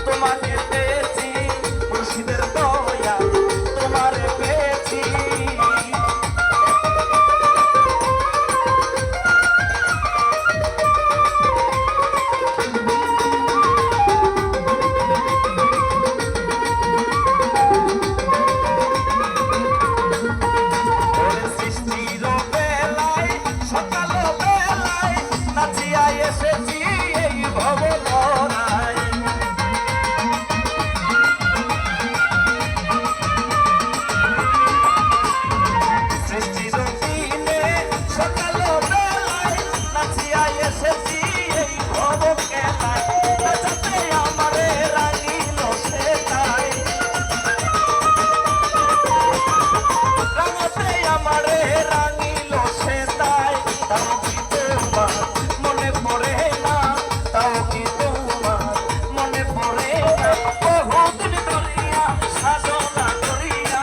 তোমাকে পেয়েছি মুর্শিদের দয়া তোমারে পেয়েছি এসেছি এই ভবনায় সৃষ্টির দিনে সকাল বেলায় নাচিয়া এসেছি এই ভব খেলায় নাচাতে আমারে রাঙিল সেটাই রাঙাতে আমারে রাঙিল সেটাই তাও কি তোমার মনে পড়ে না তাও কি তোমার মনে পড়ে না বহুদিন ধরিয়া সাধনা করিয়া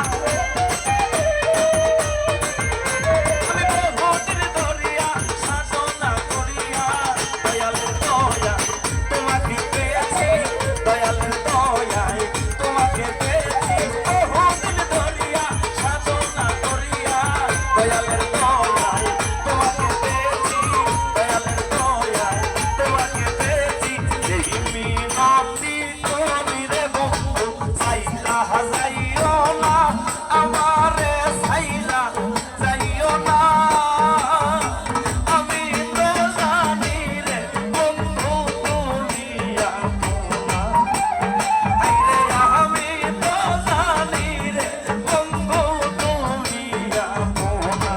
আমি বহুদিন ধরিয়া সাধনা করিয়া দয়ালের দয়া তোমাকে পেয়েছি দয়ালের দয়ায় তোমাকে পেয়েছি বহুদিন ধরিয়া সাধনা করিয়া দয়ালের দয়ায় তোমাকে পেয়েছি দয়ালের দয়ায় তোমাকে পেয়েছি এই মিনতি করি রে বন্ধু সাইলা যাইও না আমারে সাইলা যাইও না আমি তো জানি রে বন্ধু তুমি আপনা আইরে আমি তো জানি রে বন্ধু তুমি আপনা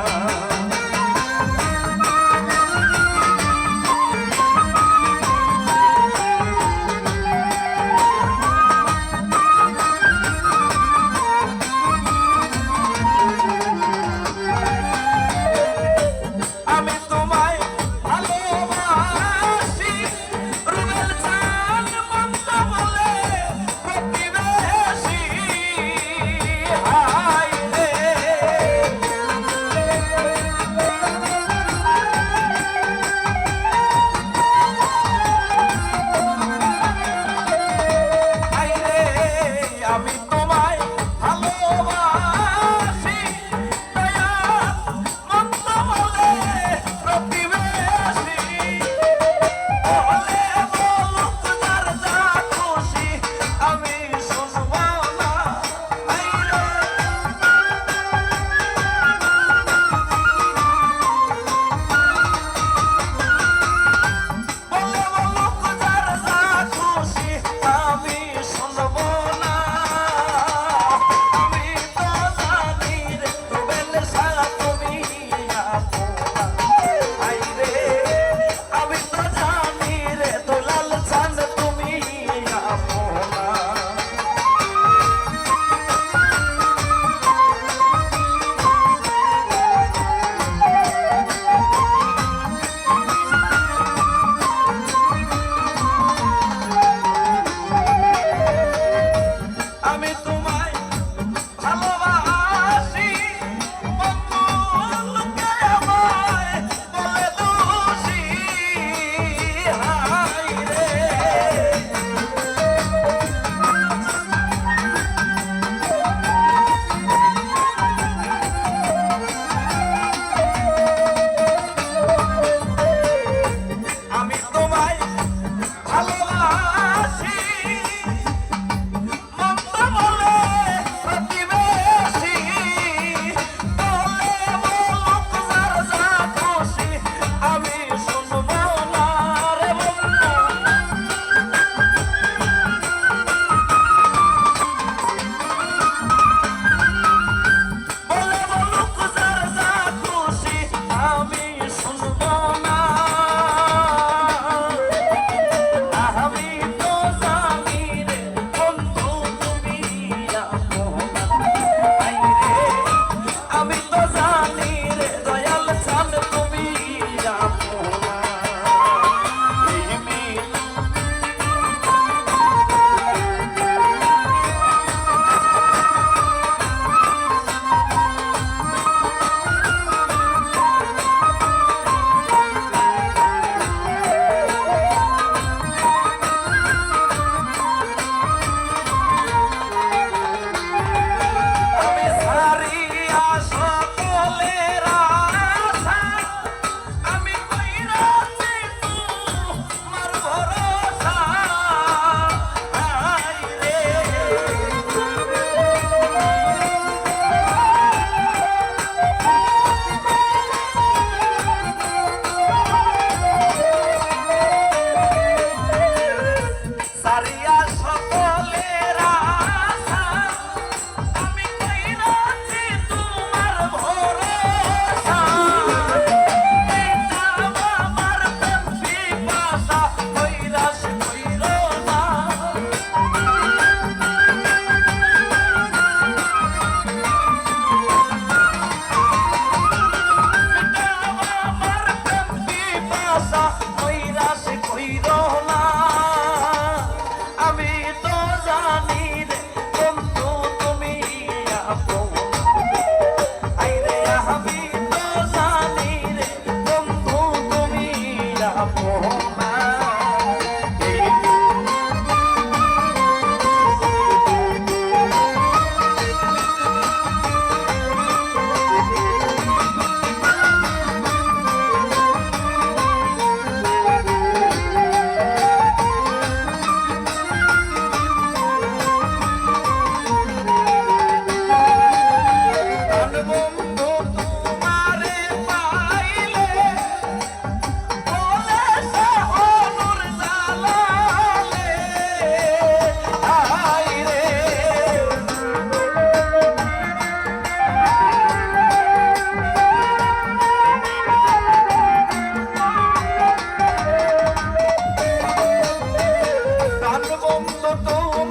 তো তোমার